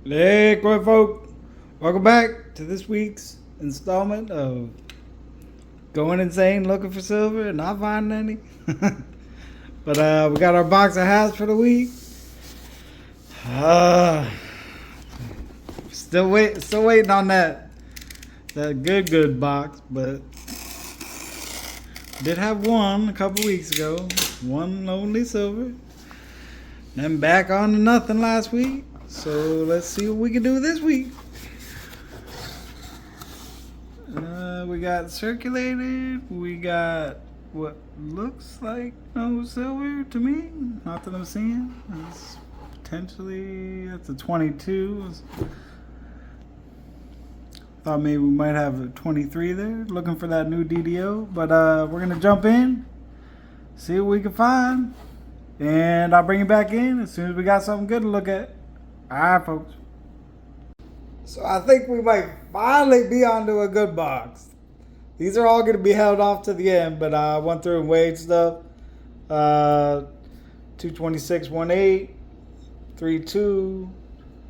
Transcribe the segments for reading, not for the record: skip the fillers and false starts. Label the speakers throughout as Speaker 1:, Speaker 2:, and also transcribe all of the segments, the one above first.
Speaker 1: Hey, quick folk. Welcome back to this week's installment of Going Insane Looking for Silver and Not Finding Any. But we got our box of hats for the week. Still waiting on that good box, but did have one a couple weeks ago. One lonely silver. Then back on to nothing last week. So let's see what we can do this week. We got circulated. We got what looks like no silver to me. Not that I'm seeing. It's potentially, that's a 22. Thought maybe we might have a 23 there. Looking for that new DDO. But we're going to jump in. See what we can find. And I'll bring you back in as soon as we got something good to look at. Alright, folks. So I think we might finally be onto a good box. These are all going to be held off to the end, but I went through and weighed stuff. 226.18, 3.2,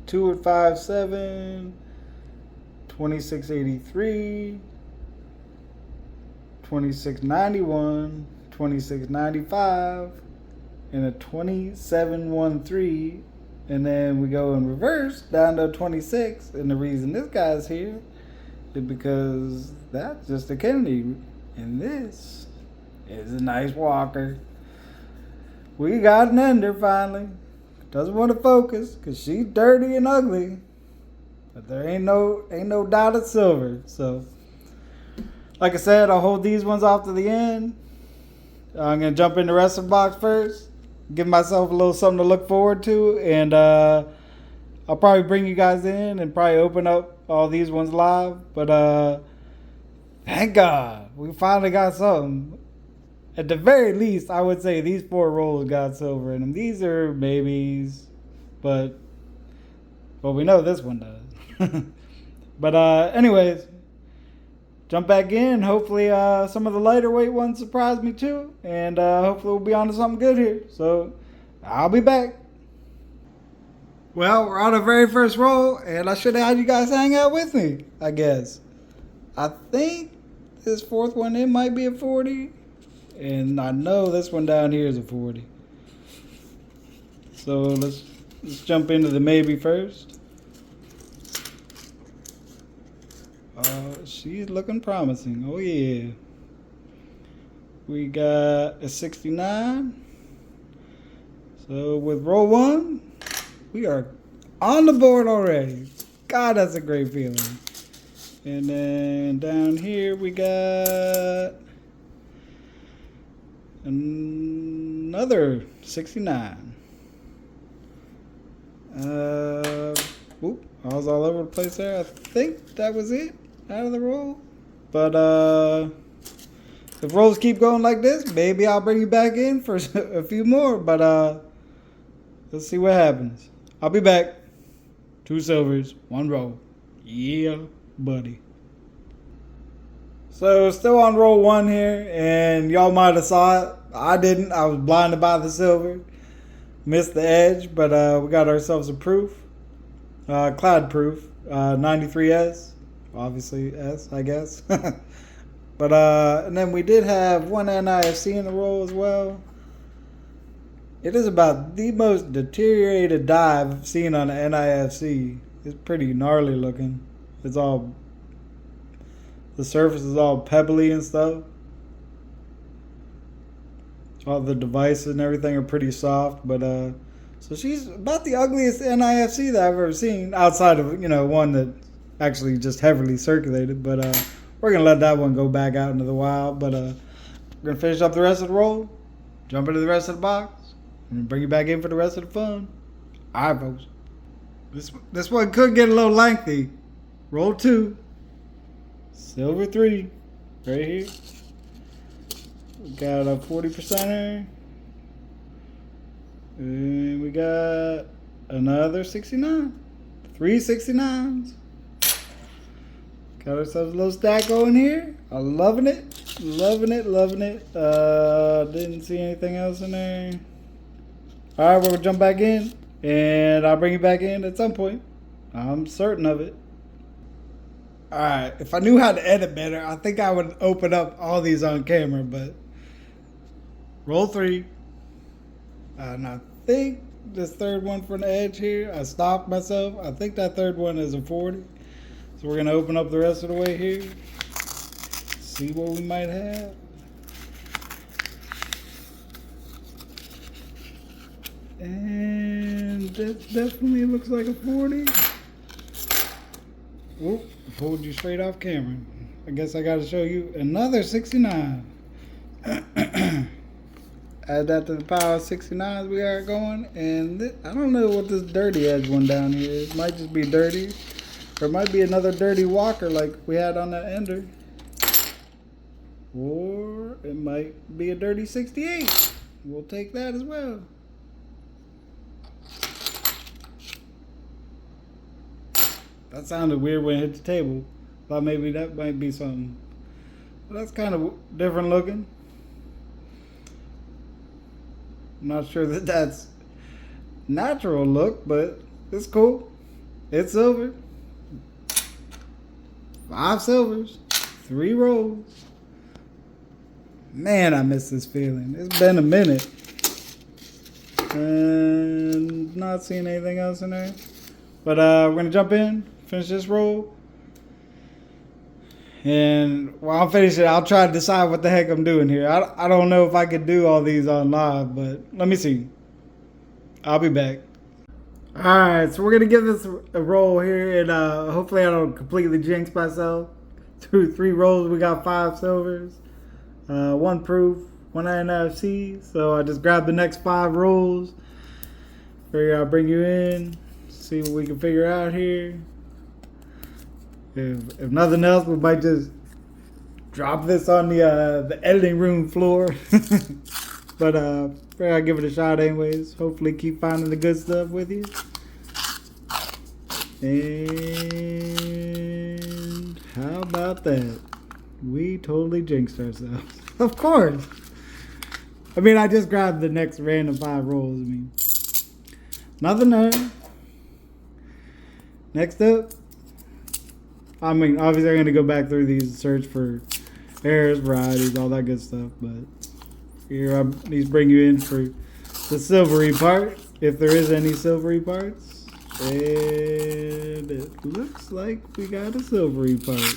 Speaker 1: 2 at 5.7, 26.83, 26.91, 26.95, and a 27.13. And then we go in reverse down to 26. And the reason this guy's here is because that's just a Kennedy. And this is a nice Walker. We got an ender finally. Doesn't want to focus because she's dirty and ugly. But there ain't no doubt it's silver. So, like I said, I'll hold these ones off to the end. I'm going to jump in the rest of the box first. Give myself a little something to look forward to, and I'll probably bring you guys in and probably open up all these ones live. But thank God we finally got something. At the very least, I would say these 4 rolls got silver in them. These are maybes, but we know this one does. But anyways, jump back in. Hopefully some of the lighter weight ones surprise me too. And hopefully we'll be on to something good here. So I'll be back. Well, we're on the very first roll. And I should have had you guys hang out with me, I guess. I think this fourth one in might be a 40. And I know this one down here is a 40. So let's jump into the maybe first. She's looking promising. Oh yeah. We got a 69. So with roll 1, we are on the board already. God, that's a great feeling. And then down here we got another 69. Oop, I was all over the place there. I think that was it out of the roll. But if rolls keep going like this, maybe I'll bring you back in for a few more. But let's see what happens. I'll be back. 2 silvers, 1 roll. Yeah, buddy. So still on roll 1 here, and y'all might have saw it. I didn't. I was blinded by the silver. Missed the edge, but we got ourselves a proof. Cloud proof. 93S. Obviously S, I guess. But and then we did have 1 NIFC in the roll as well. It is about the most deteriorated die I've seen on an NIFC. It's pretty gnarly looking. It's all, the surface is all pebbly and stuff. All the devices and everything are pretty soft, but so she's about the ugliest NIFC that I've ever seen, outside of, one that actually just heavily circulated. But we're gonna let that one go back out into the wild. But we're gonna finish up the rest of the roll, jump into the rest of the box, and bring you back in for the rest of the fun. All right, folks. This one could get a little lengthy. Roll 2, silver 3, right here. We got a 40%er. And we got another 69. 3 69s. Got ourselves a little stack going here. I'm loving it. Loving it. Didn't see anything else in there. Alright, we'll jump back in. And I'll bring you back in at some point. I'm certain of it. Alright, if I knew how to edit better, I think I would open up all these on camera, but roll 3. And I think this third one from the edge here, I stopped myself. I think that third one is a 40. So we're going to open up the rest of the way here. See what we might have. And that definitely looks like a 40. Whoop, pulled you straight off camera. I guess I got to show you another 69. Add that to the pile of 69s we got going. And I don't know what this dirty edge one down here is. It might just be dirty. Or it might be another dirty walker like we had on that ender. Or it might be a dirty 68. We'll take that as well. That sounded weird when it hit the table. Thought maybe that might be something. But that's kind of different looking. I'm not sure that that's natural look, but it's cool. It's silver. 5 silvers. 3 rolls. Man, I miss this feeling. It's been a minute. And not seeing anything else in there. But we're going to jump in, finish this roll. And while I'm finishing, I'll try to decide what the heck I'm doing here. I don't know if I could do all these on live, but let me see. I'll be back. Alright, so we're going to give this a roll here, and hopefully I don't completely jinx myself. 3 rolls, we got 5 silvers. 1 proof, 1 NFC. So I just grabbed the next 5 rolls. Figure I'll bring you in, see what we can figure out here. If nothing else, we might just drop this on the editing room floor. But I'll give it a shot anyways. Hopefully keep finding the good stuff with you. And how about that? We totally jinxed ourselves. Of course. I mean, I just grabbed the next random 5 rolls. I mean, nothing there. Next up. I mean, obviously I'm going to go back through these and search for errors, varieties, all that good stuff. But here I need to bring you in for the silvery part, if there is any silvery parts. And it looks like we got a silvery part.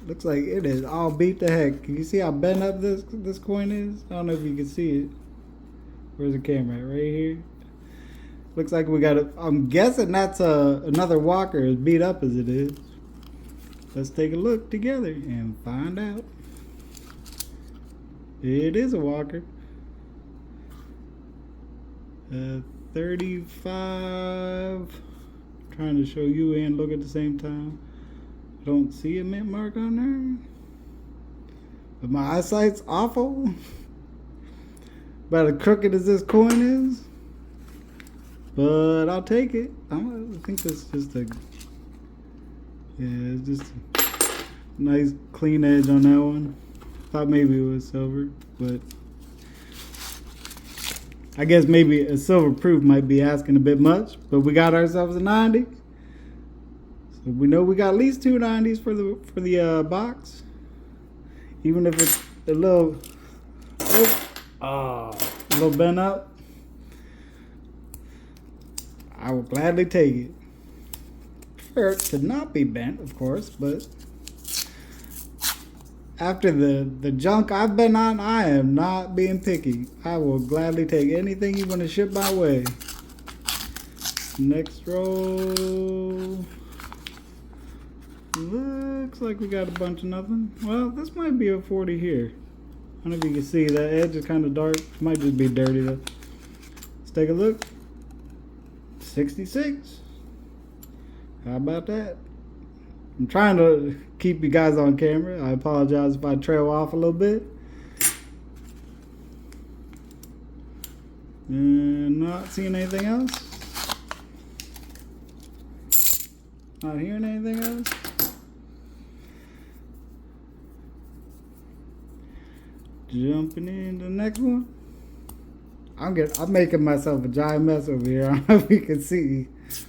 Speaker 1: Looks like it is all beat the heck. Can you see how bent up this coin is? I don't know if you can see it. Where's the camera at? Right here. Looks like we got I'm guessing that's another walker as beat up as it is. Let's take a look together and find out. It is a walker. 35. Trying to show you and look at the same time. I don't see a mint mark on there. But my eyesight's awful. About as crooked as this coin is. But I'll take it. I think that's just it's just a nice clean edge on that one. Thought maybe it was silver, but I guess maybe a silver proof might be asking a bit much. But we got ourselves a 90. So we know we got at least 2 90s for the box. Even if it's a little bent up. I will gladly take it. Prefer it to not be bent, of course, but after the junk I've been on, I am not being picky. I will gladly take anything you want to ship my way. Next roll. Looks like we got a bunch of nothing. Well, this might be a 40 here. I don't know if you can see that edge is kind of dark. It might just be dirty though. Let's take a look. 66. How about that? I'm trying to keep you guys on camera. I apologize if I trail off a little bit. And not seeing anything else. Not hearing anything else. Jumping into the next one. I'm making myself a giant mess over here. I don't know if you can see.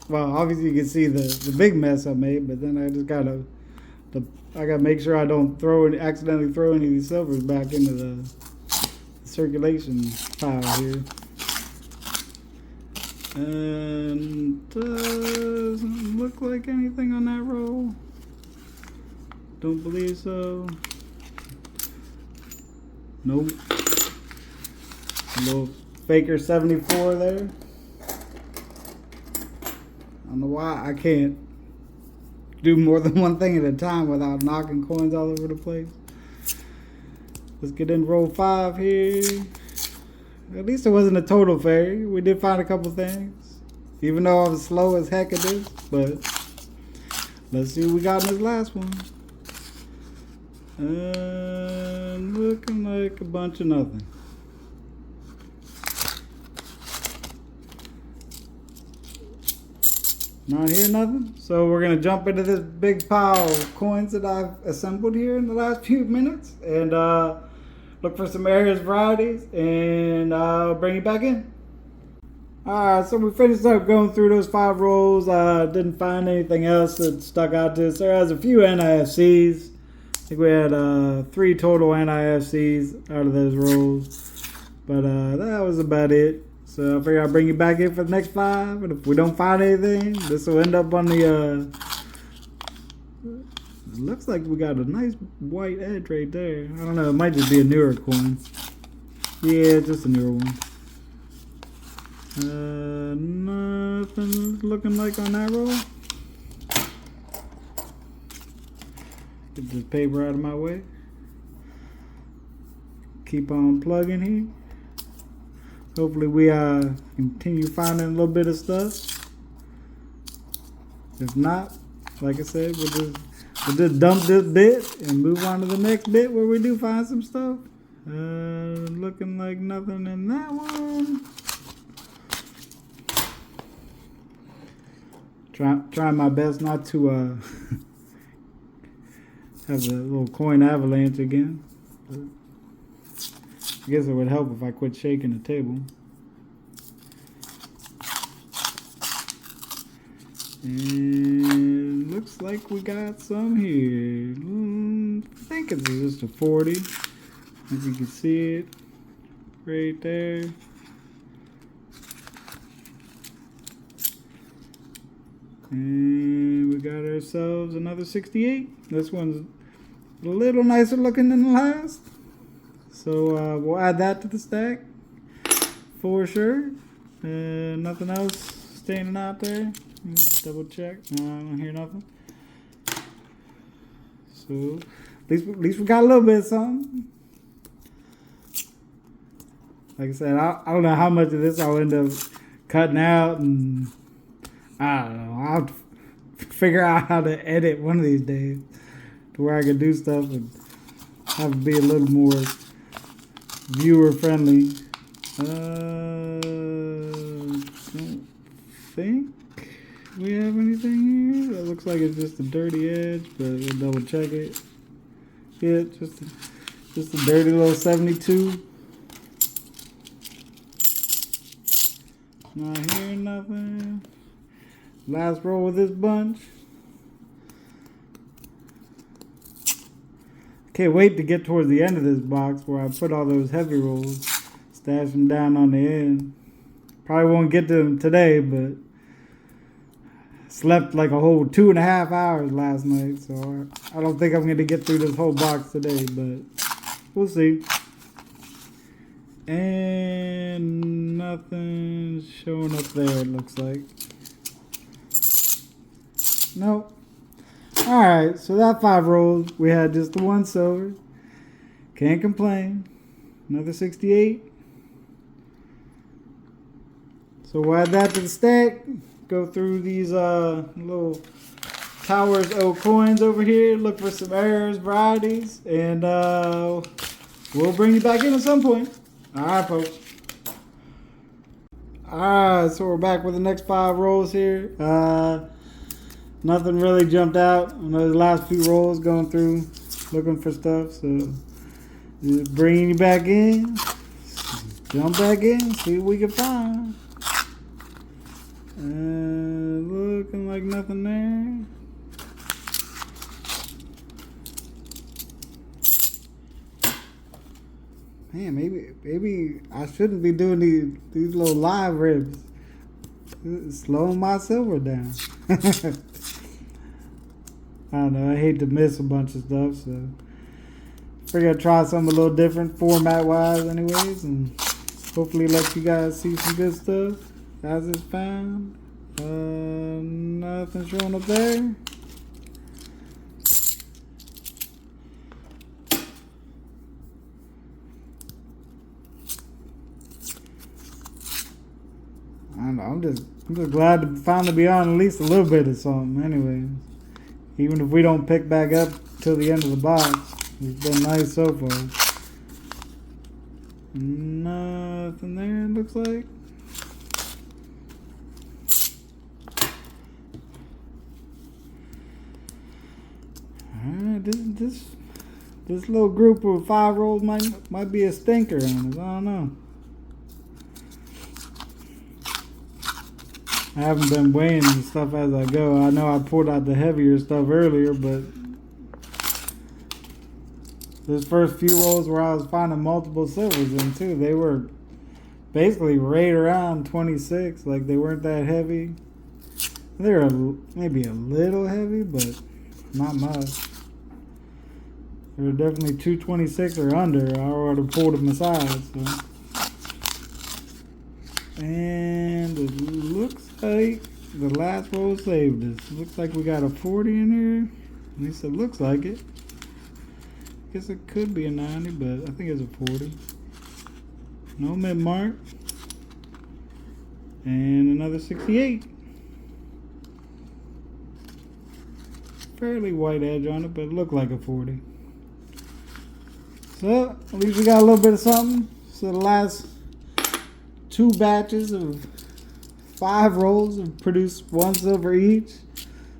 Speaker 1: Well, obviously you can see the big mess I made, but then I just gotta make sure I don't accidentally throw any of these silvers back into the circulation pile here. And doesn't look like anything on that roll. Don't believe so. Nope. A little Faker 74 there. I don't know why I can't do more than one thing at a time without knocking coins all over the place. Let's get in roll 5 here. At least it wasn't a total fairy. We did find a couple things. Even though I was slow as heck at this. But let's see what we got in this last one. And looking like a bunch of nothing. Not hear nothing. So we're going to jump into this big pile of coins that I've assembled here in the last few minutes. And look for some areas, varieties, and I'll bring you back in. Alright, so we finished up going through those 5 rolls. Didn't find anything else that stuck out to us. There was a few NIFCs. I think we had 3 total NIFCs out of those rolls. But that was about it. So I figure I'll bring you back in for the next 5. And if we don't find anything, this will end up on the... it looks like we got a nice white edge right there. I don't know, it might just be a newer coin. Yeah, just a newer one. Nothing looking like on that roll. Get this paper out of my way. Keep on plugging here. Hopefully we continue finding a little bit of stuff. If not, like I said, we'll just dump this bit and move on to the next bit where we do find some stuff. Looking like nothing in that one. Trying my best not to have a little coin avalanche again. But I guess it would help if I quit shaking the table. And looks like we got some here. I think it's just a 40. If you can see it right there. And we got ourselves another 68. This one's a little nicer looking than the last. So we'll add that to the stack for sure. Nothing else standing out there. Double check. No, I don't hear nothing. So at least we got a little bit of something. Like I said, I don't know how much of this I'll end up cutting out, and I don't know. I'll figure out how to edit one of these days to where I can do stuff and have it be a little more viewer friendly. Don't think we have anything here. That looks like it's just a dirty edge, but we'll double check it. Yeah, just a dirty little 72. Not hearing nothing. Last roll with this bunch. Can't wait to get towards the end of this box where I put all those heavy rolls, stash them down on the end. Probably won't get to them today, but slept like a whole 2.5 hours last night, so I don't think I'm going to get through this whole box today, but we'll see. And nothing showing up there, it looks like. Nope. Alright, so that 5 rolls, we had just the 1 silver. Can't complain. Another 68. So we'll add that to the stack. Go through these little Towers O coins over here. Look for some errors, varieties. And we'll bring you back in at some point. Alright, folks. Alright, so we're back with the next 5 rolls here. Nothing really jumped out on those last few rolls going through looking for stuff, so just bringing you back in. jump back in, see what we can find. Looking like nothing there. Man, maybe I shouldn't be doing these little live rips. It's slowing my silver down. I don't know. I hate to miss a bunch of stuff, so figure I'd try something a little different format wise, anyways, and hopefully let you guys see some good stuff as it's found. Nothing showing up there. I don't know. I'm just glad to finally be on at least a little bit of something. Anyways, even if we don't pick back up till the end of the box, it's been nice so far. Nothing there. It looks like. Alright, this little group of 5 rolls might be a stinker on us. I don't know. I haven't been weighing the stuff as I go. I know I pulled out the heavier stuff earlier, but this first few rolls where I was finding multiple silvers in too, they were basically right around 26. Like, they weren't that heavy. They were maybe a little heavy, but not much. They were definitely 226 or under. I would have pulled them aside. So. And it looks like the last roll saved us. It looks like we got a 40 in here. At least it looks like it. Guess it could be a 90, but I think it's a 40. No mid mark. And another 68. Fairly white edge on it, but it looked like a 40. So, at least we got a little bit of something. So the last 2 batches of 5 rolls have produced 1 silver each.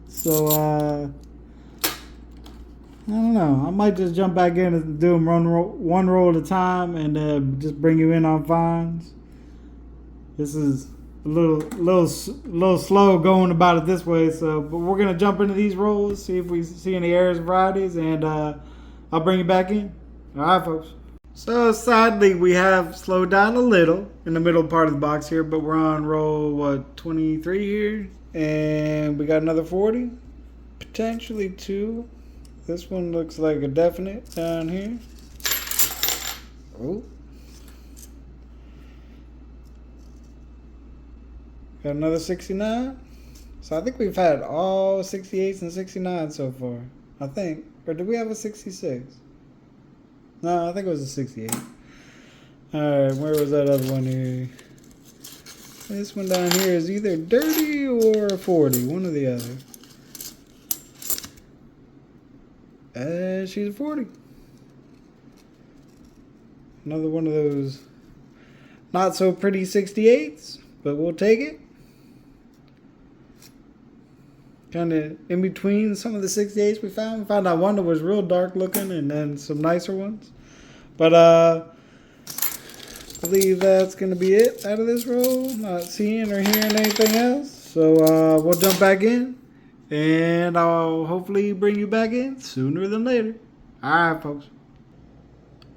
Speaker 1: So, I don't know. I might just jump back in and do them one roll at a time and just bring you in on finds. This is a little slow going about it this way. So, but we're gonna jump into these rolls, see if we see any errors, varieties, and I'll bring you back in. All right, folks. So sadly, we have slowed down a little in the middle part of the box here, but we're on roll 23 here, and we got another 40, potentially 2. This one looks like a definite down here. Oh. Got another 69. So I think we've had all 68s and 69s so far. I think. Or did we have a 66? No, I think it was a 68. Alright, where was that other one here? This one down here is either dirty or a 40. One or the other. She's a 40. Another one of those not so pretty 68s, but we'll take it. Kind of in between some of the 68s we found. We found out one that was real dark looking and then some nicer ones. But I believe that's going to be it out of this roll. Not seeing or hearing anything else. So we'll jump back in. And I'll hopefully bring you back in sooner than later. Alright, folks.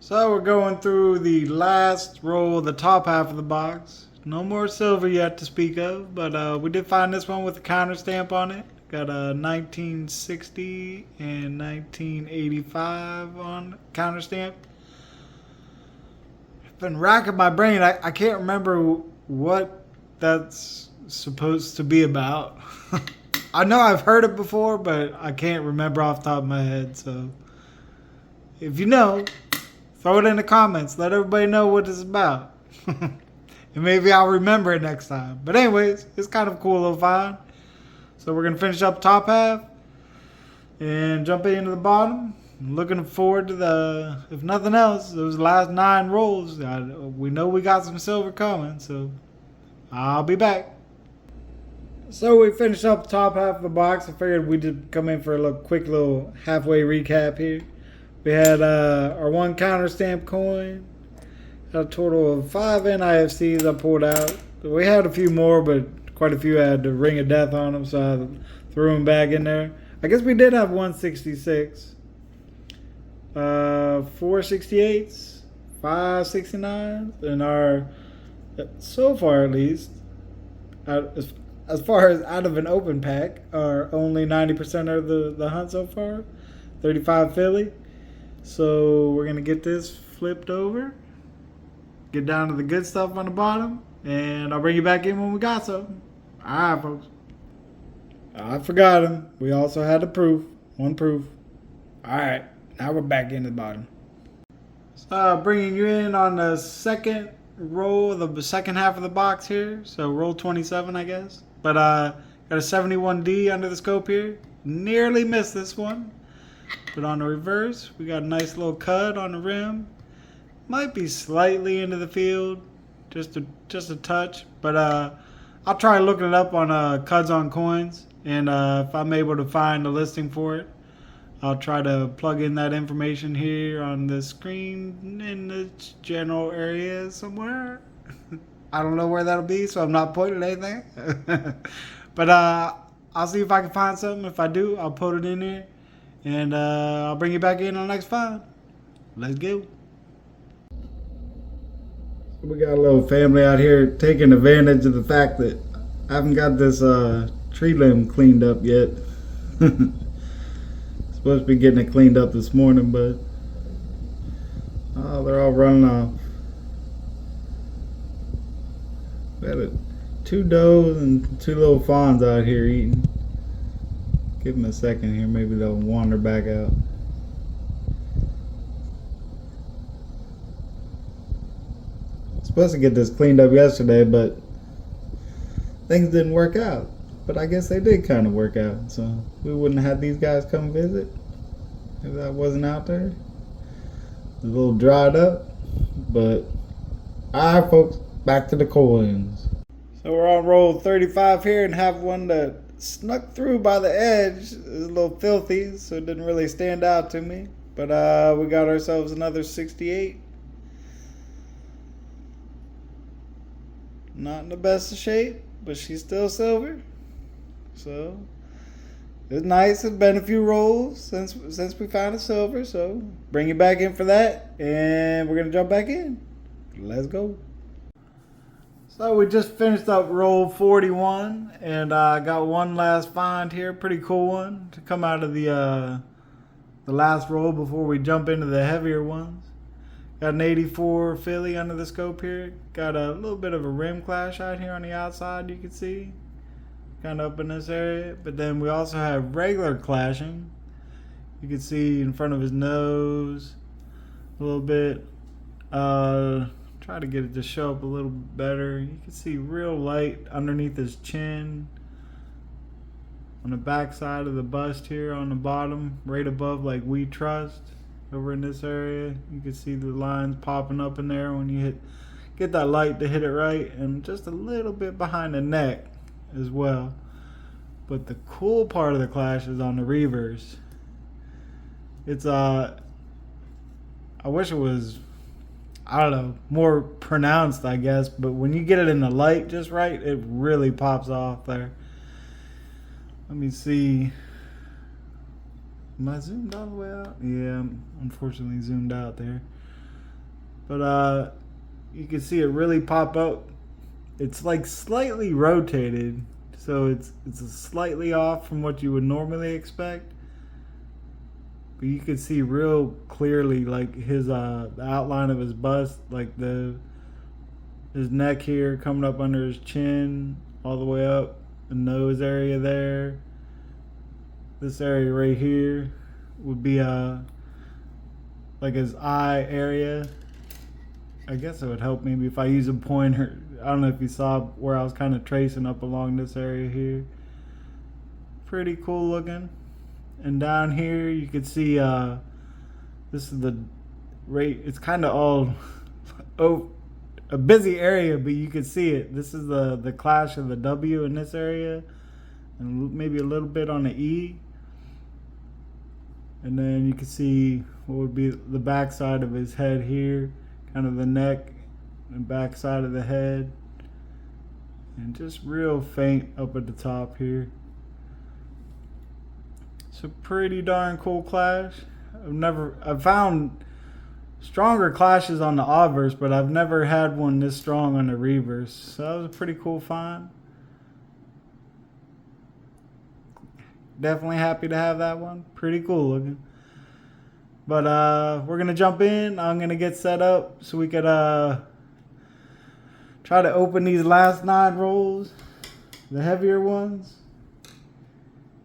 Speaker 1: So we're going through the last roll of the top half of the box. No more silver yet to speak of, but we did find this one with a counter stamp on it. Got a 1960 and 1985 on counter stamp. I've been racking my brain. I can't remember what that's supposed to be about. I know I've heard it before, but I can't remember off the top of my head. So if you know, throw it in the comments. Let everybody know what it's about. And maybe I'll remember it next time. But anyways, it's kind of a cool little find. So we're going to finish up top half and jump into the bottom. I'm looking forward to if nothing else, those last 9 rolls. We know we got some silver coming, so I'll be back. So we finished up the top half of the box. I figured we'd just come in for a quick little halfway recap here. We had our 1 counter stamp coin, Got a total of 5 NIFCs I pulled out. We had a few more, but quite a few had the ring of death on them, so I threw them back in there. I guess we did have 166. 468s, 569s, and our, so far at least, as far as out of an open pack, are only 90% of the hunt so far. 35 Philly. So we're going to get this flipped over, get down to the good stuff on the bottom, and I'll bring you back in when we got something. All right, folks. I forgot him. We also had the proof. One proof. All right. Now we're back in the bottom. So bringing you in on the second roll of the second half of the box here. So roll 27, I guess. But got a 71D under the scope here. Nearly missed this one. But on the reverse, we got a nice little cut on the rim. Might be slightly into the field, just a touch. But I'll try looking it up on Cuds on Coins, and if I'm able to find a listing for it, I'll try to plug in that information here on the screen in the general area somewhere. I don't know where that'll be, so I'm not putting anything. But I'll see if I can find something. If I do, I'll put it in there, and I'll bring you back in on the next find. Let's go. We got a little family out here taking advantage of the fact that I haven't got this tree limb cleaned up yet. Supposed to be getting it cleaned up this morning, but oh, they're all running off. We had 2 does and 2 little fawns out here eating. Give them a second here, maybe they'll wander back out. Supposed to get this cleaned up yesterday, but things didn't work out. But I guess they did kind of work out, so we wouldn't have had these guys come visit if that wasn't out there. It's a little dried up, but alright, folks, back to the coins. So we're on roll 35 here and have one that snuck through by the edge. It was a little filthy, so it didn't really stand out to me. But we got ourselves another 68. Not in the best of shape, but she's still silver. So it's nice. It's been a few rolls since we found a silver. So bring you back in for that, and we're gonna jump back in. Let's go. So we just finished up roll 41, and I got one last find here. Pretty cool one to come out of the last roll before we jump into the heavier ones. Got an 84 Philly under the scope here. Got a little bit of a rim clash out here on the outside, you can see. Kind of up in this area. But then we also have regular clashing. You can see in front of his nose a little bit. Try to get it to show up a little better. You can see real light underneath his chin. On the back side of the bust here on the bottom, right above like We Trust. Over in this area, you can see the lines popping up in there when you get that light to hit it right, and just a little bit behind the neck as well. But the cool part of the clash is on the reverse. It's I wish it was, I don't know, more pronounced, I guess, but when you get it in the light just right, it really pops off there. Let me see. Am I zoomed all the way out? Yeah, I'm unfortunately zoomed out there. But you can see it really pop up. It's like slightly rotated, so it's slightly off from what you would normally expect. But you can see real clearly like his the outline of his bust, like his neck here coming up under his chin, all the way up the nose area there. This area right here would be like his eye area. I guess it would help maybe if I use a pointer. I don't know if you saw where I was kind of tracing up along this area here. Pretty cool looking. And down here you can see this is the rate. It's kind of all a busy area, but you can see it. This is the clash of the W in this area, and maybe a little bit on the E. And then you can see what would be the back side of his head here, kind of the neck and back side of the head, and just real faint up at the top here. It's a pretty darn cool clash. I've found stronger clashes on the obverse, but I've never had one this strong on the reverse. So that was a pretty cool find. Definitely happy to have that one. Pretty cool looking. But we're gonna jump in. I'm gonna get set up so we could try to open these last 9 rolls, the heavier ones,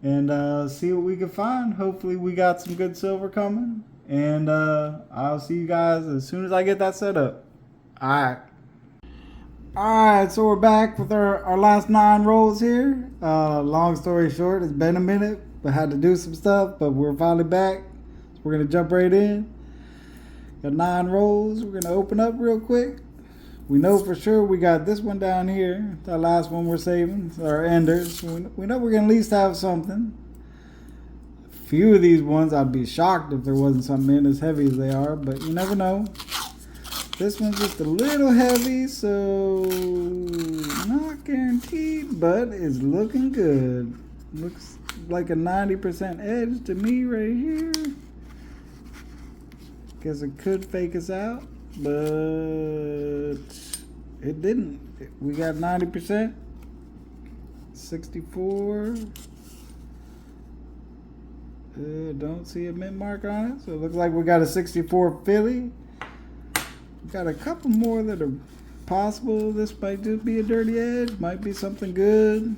Speaker 1: and see what we can find. Hopefully we got some good silver coming. And I'll see you guys as soon as I get that set up. Alright, so we're back with our last 9 rolls here. Long story short, it's been a minute, but had to do some stuff, but we're finally back. So we're going to jump right in. Got 9 rolls. We're going to open up real quick. We know for sure we got this one down here. That last one we're saving, our enders. We know we're going to at least have something. Few of these ones, I'd be shocked if there wasn't something in as heavy as they are, but you never know. This one's just a little heavy, so not guaranteed, but it's looking good. Looks like a 90% edge to me right here. Guess it could fake us out, but it didn't. We got 90%, 64. Don't see a mint mark on it, so it looks like we got a 64 Philly. We got a couple more that are possible. This might just be a dirty edge, might be something good.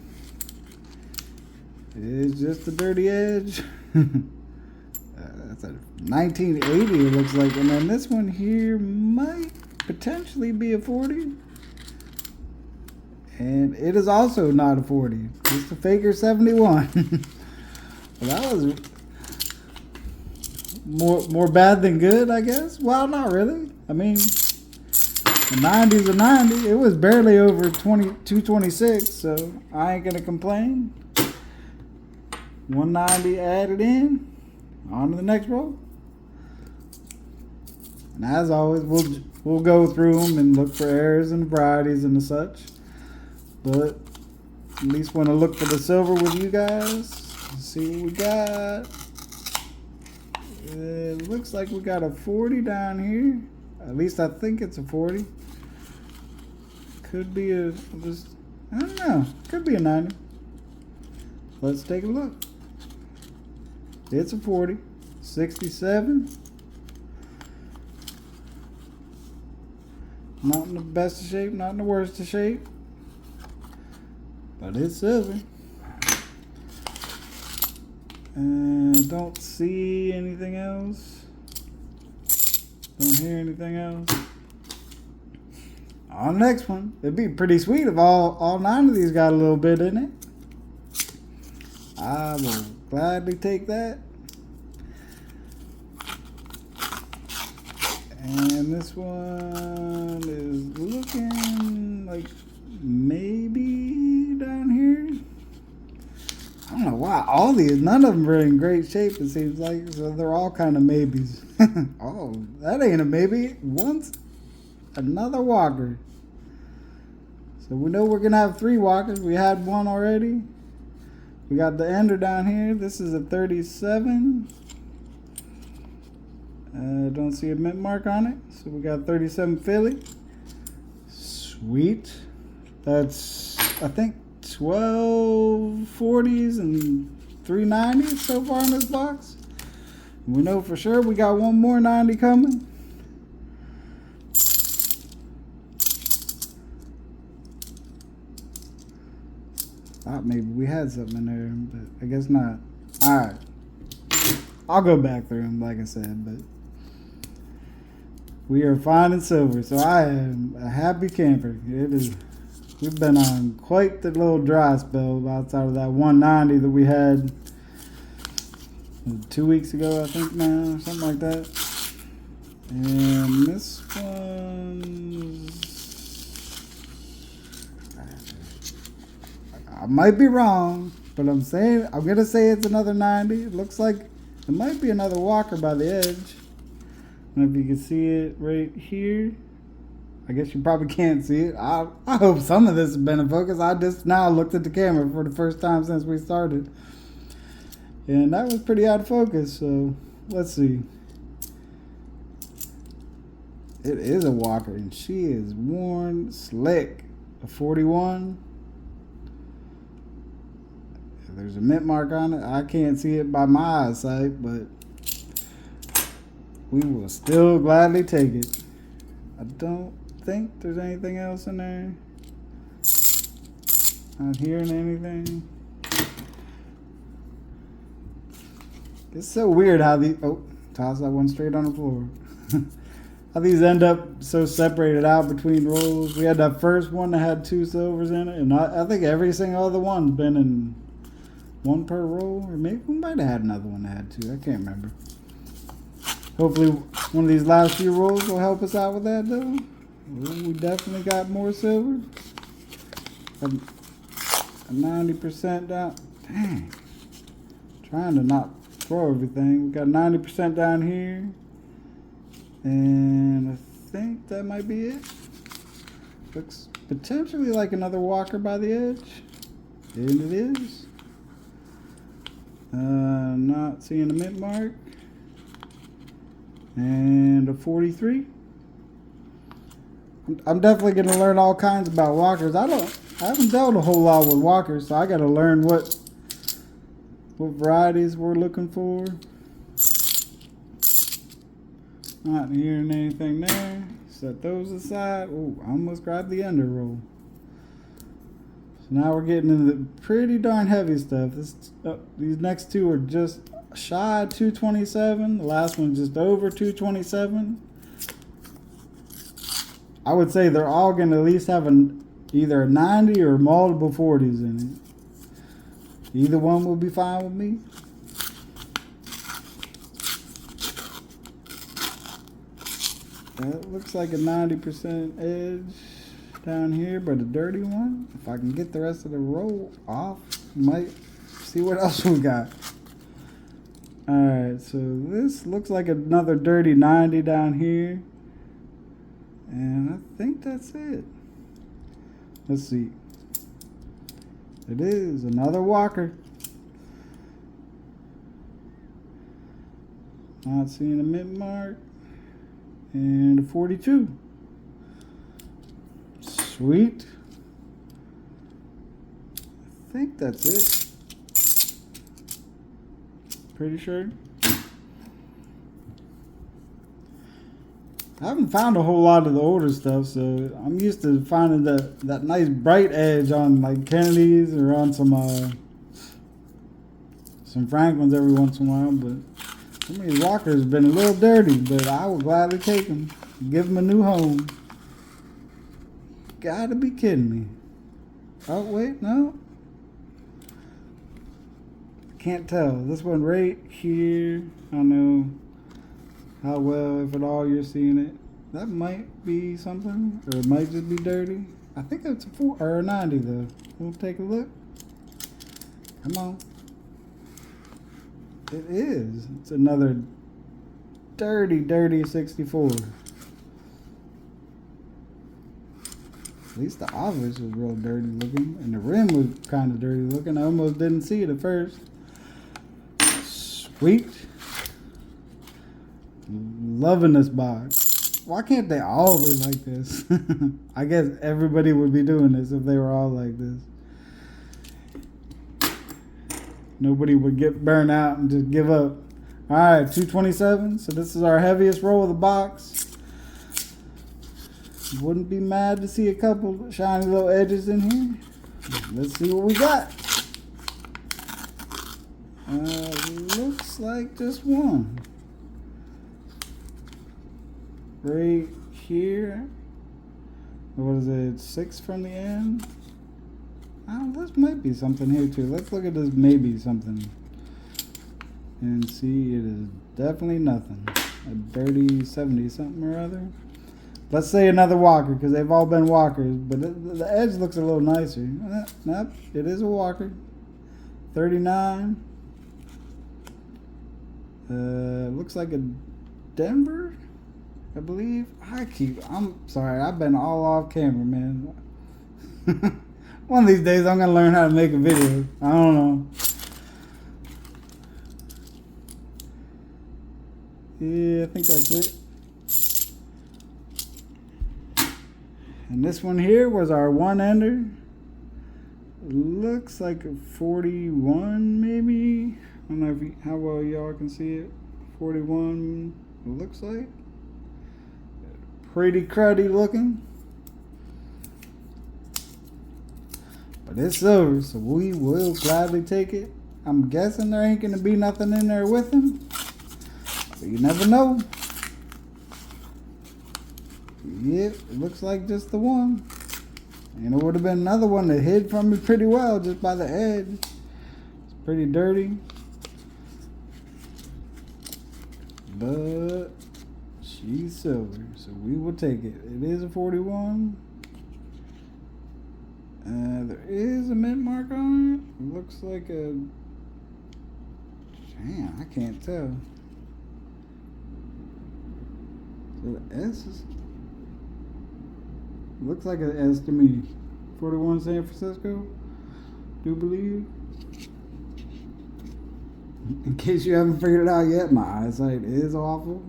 Speaker 1: It's just a dirty edge. That's a 1980, it looks like. And then this one here might potentially be a 40. And it is also not a 40. It's a faker 71. Well, that was more bad than good, I guess. Well, not really. I mean, the 90's a 90. It was barely over 226, so I ain't gonna complain. 190 added in. On to the next roll. And as always, we'll go through them and look for errors and varieties and the such. But at least want to look for the silver with you guys. See what we got. It looks like we got a 40 down here. At least I think it's a 40. Could be I don't know. Could be a 90. Let's take a look. It's a 40. 67. Not in the best of shape, not in the worst of shape. But it's silver. Don't see anything else. Don't hear anything else. On the next one. It'd be pretty sweet if all 9 of these got a little bit in it. I will gladly take that. And this one is looking like maybe down here. I don't know why all these, none of them are in great shape, it seems like, so they're all kind of maybes. Oh, that ain't a maybe. Once another walker. So we know we're gonna have 3 walkers. We had 1 already. We got the ender down here. This is a 37. Don't see a mint mark on it. So we got 37 Philly. Sweet. That's, I think, 12 40s and 3 90s so far in this box. We know for sure we got 1 more 90 coming. Thought maybe we had something in there, but I guess not. Alright. I'll go back through them, like I said, but we are finding silver, so I am a happy camper. It is. We've been on quite the little dry spell outside of that 190 that we had 2 weeks ago, I think now, something like that. And this one, I might be wrong, but I'm gonna say it's another 90. It looks like it might be another walker by the edge. I don't know if you can see it right here. I guess you probably can't see it. I hope some of this has been in focus. I just now looked at the camera for the first time since we started. And that was pretty out of focus, so let's see. It is a walker, and she is worn slick. A 41. There's a mint mark on it. I can't see it by my eyesight, but we will still gladly take it. I don't think there's anything else in there. Not hearing anything. It's so weird how these... Oh, toss that one straight on the floor. How these end up so separated out between rolls. We had that first one that had 2 silvers in it, and I think every single other one's been in 1 per roll, or maybe we might have had another one that had 2. I can't remember. Hopefully one of these last few rolls will help us out with that, though. Ooh, we definitely got more silver. A 90% down. Dang. Trying to not throw everything. We got 90% down here. And I think that might be it. Looks potentially like another walker by the edge. And it is. Not seeing a mint mark. And a 43. I'm definitely going to learn all kinds about walkers. I haven't dealt a whole lot with walkers, so I got to learn what varieties we're looking for. Not hearing anything there. Set those aside. Oh, I almost grabbed the under roll. So now we're getting into the pretty darn heavy stuff. These next 2 are just shy of 227. The last one's just over 227. I would say they're all going to at least have either a 90 or multiple 40s in it. Either one will be fine with me. That looks like a 90% edge down here, but a dirty one. If I can get the rest of the roll off, might see what else we got. Alright, so this looks like another dirty 90 down here. And I think that's it. Let's see. It is another walker. Not seeing a mint mark. And a 42. Sweet. I think that's it. Pretty sure. I haven't found a whole lot of the older stuff, so I'm used to finding that nice bright edge on like Kennedy's or on some Franklins every once in a while, but some of these walkers have been a little dirty, but I would gladly take them. Give them a new home. Gotta be kidding me. Oh, wait, no. Can't tell. This one right here, I don't know how well, if at all, you're seeing it. That might be something, or it might just be dirty. I think it's a 4 or a 90 though. We'll take a look. Come on. It is. It's another dirty 64. At least the obvious was real dirty looking, and the rim was kind of dirty looking. I almost didn't see it at first. Sweet. Loving this box. Why can't they all be like this? I guess everybody would be doing this if they were all like this. Nobody would get burned out and just give up. Alright, 227. So this is our heaviest roll of the box. Wouldn't be mad to see a couple shiny little edges in here. Let's see what we got. Looks like just one. Right here. What is it? 6 from the end? Oh, this might be something here too. Let's look at this maybe something. And see, it is definitely nothing. A dirty 70 something or other. Let's say another walker, because they've all been walkers. But the edge looks a little nicer. Nope, it is a walker. 39. Looks like a Denver. I believe. I'm sorry, I've been all off camera, man. One of these days I'm gonna learn how to make a video. I don't know. Yeah, I think that's it. And this one here was our one ender. Looks like a 41 maybe. I don't know how well y'all can see it. 41 looks like. Pretty cruddy looking. But it's silver, so we will gladly take it. I'm guessing there ain't gonna be nothing in there with him. But you never know. Yep, it looks like just the one. And it would have been another one that hid from me pretty well just by the edge. It's pretty dirty. But she's silver, so we will take it. It is a 41. There is a mint mark on it. It looks like a... Damn, I can't tell. So the S is... Looks like an S to me. 41 San Francisco. Do believe. In case you haven't figured it out yet, my eyesight is awful.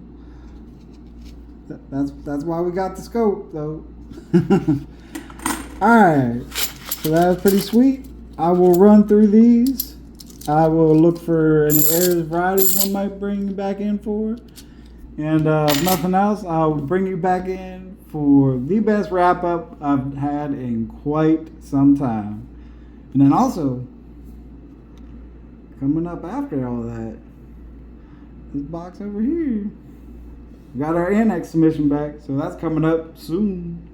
Speaker 1: That's why we got the scope, though. Alright. So that was pretty sweet. I will run through these. I will look for any errors, varieties one might bring you back in for. And if nothing else, I'll bring you back in for the best wrap up I've had in quite some time. And then also, coming up after all that, this box over here. We got our annex submission back, so that's coming up soon.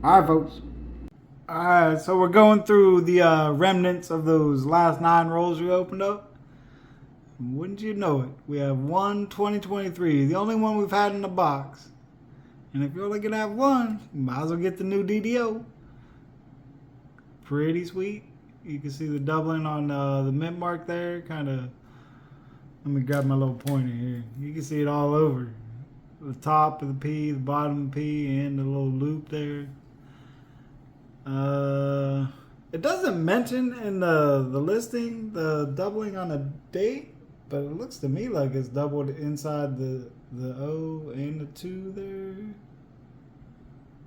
Speaker 1: Alright, folks. Alright, so we're going through the remnants of those last 9 rolls we opened up. Wouldn't you know it, we have one 2023, the only one we've had in the box. And if you're only going to have one, you might as well get the new DDO. Pretty sweet. You can see the doubling on the mint mark there. Kind of, let me grab my little pointer here. You can see it all over. The top of the P, the bottom of the P, and the little loop there. It doesn't mention in the listing the doubling on the date, but it looks to me like it's doubled inside the O and the 2 there.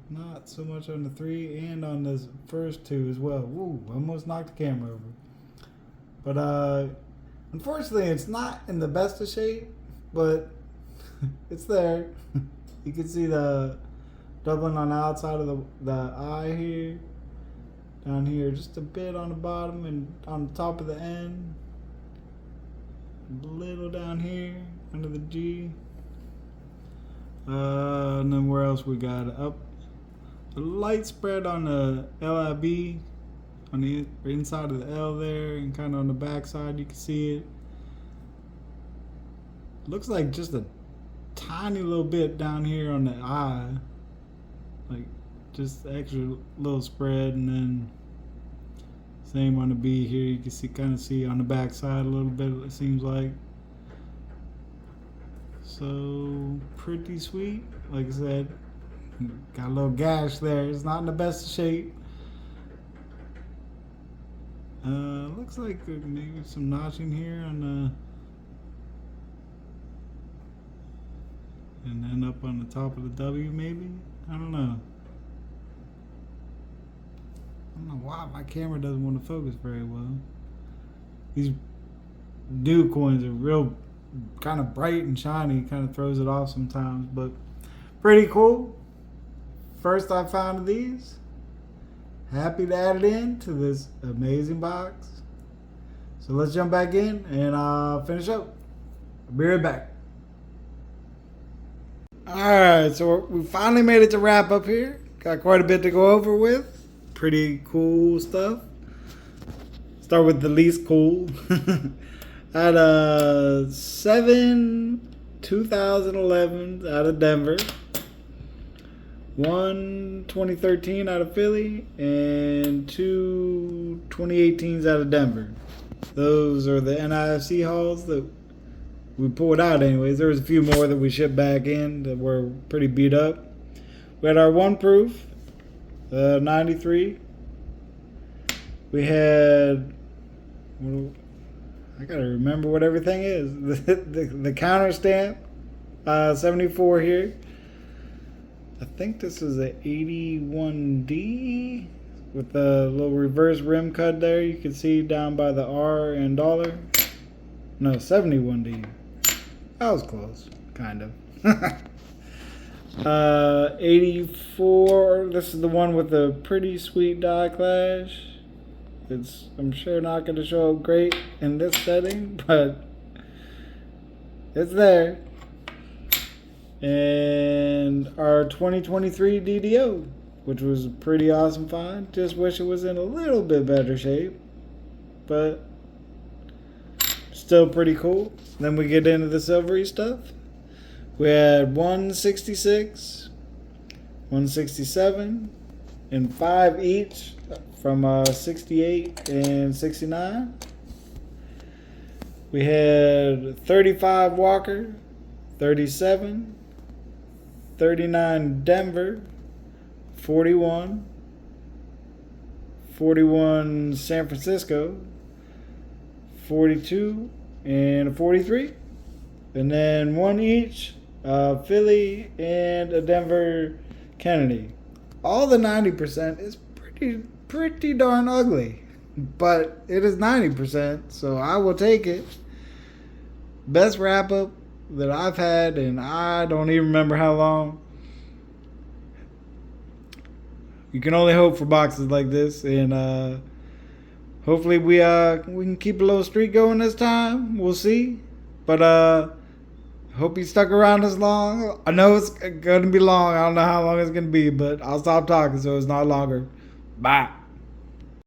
Speaker 1: Not so much on the 3 and on the first 2 as well. Woo, almost knocked the camera over. But unfortunately it's not in the best of shape, but it's there. You can see the doubling on the outside of the eye here. Down here, just a bit on the bottom and on the top of the N. A little down here under the G. And then where else we got it? Up a light spread on the LIB on the inside of the L there, and kind of on the back side you can see it. Looks like just a tiny little bit down here on the eye, like just extra little spread, and then same on the B here. You can see, kind of see on the back side a little bit, it seems like. So pretty sweet. Like I said, got a little gash there. It's not in the best shape. Looks like maybe some notching here on the, and then up on the top of the W maybe. I don't know. I don't know why my camera doesn't want to focus very well. These new coins are real kind of bright and shiny, kind of throws it off sometimes, but pretty cool. First I found these. Happy to add it in to this amazing box. So let's jump back in and finish up. I'll be right back. Alright, so we finally made it to wrap up here. Got quite a bit to go over with. Pretty cool stuff. Start with the least cool. At 7 2011 out of Denver, 1 2013 out of Philly, and 2 2018s out of Denver. Those are the NIFC hauls that we pulled out anyways. There was a few more that we shipped back in that were pretty beat up. We had our 1 proof, 93. We had, I gotta remember what everything is. The counter stamp, 74 here. I think this is a 81D with a little reverse rim cut there. You can see down by the R and dollar. No, 71D. That was close, kind of. 84. This is the one with the pretty sweet die clash. It's, I'm sure, not going to show up great in this setting, but it's there. And our 2023 DDO, which was a pretty awesome find. Just wish it was in a little bit better shape, but still pretty cool. Then we get into the silvery stuff. We had 166, 167, and 5 each from 68 and 69. We had 35 Walker, 37, 39 Denver, 41, 41 San Francisco, 42, and a 43. And then 1 each, Philly and a Denver Kennedy. All the 90% is pretty darn ugly, but it is 90%, so I will take it. Best wrap up that I've had, and I don't even remember how long. You can only hope for boxes like this, and hopefully we can keep a little streak going this time. We'll see, but hope you stuck around this long. I know it's gonna be long. I don't know how long it's gonna be, but I'll stop talking so it's not longer. Bye.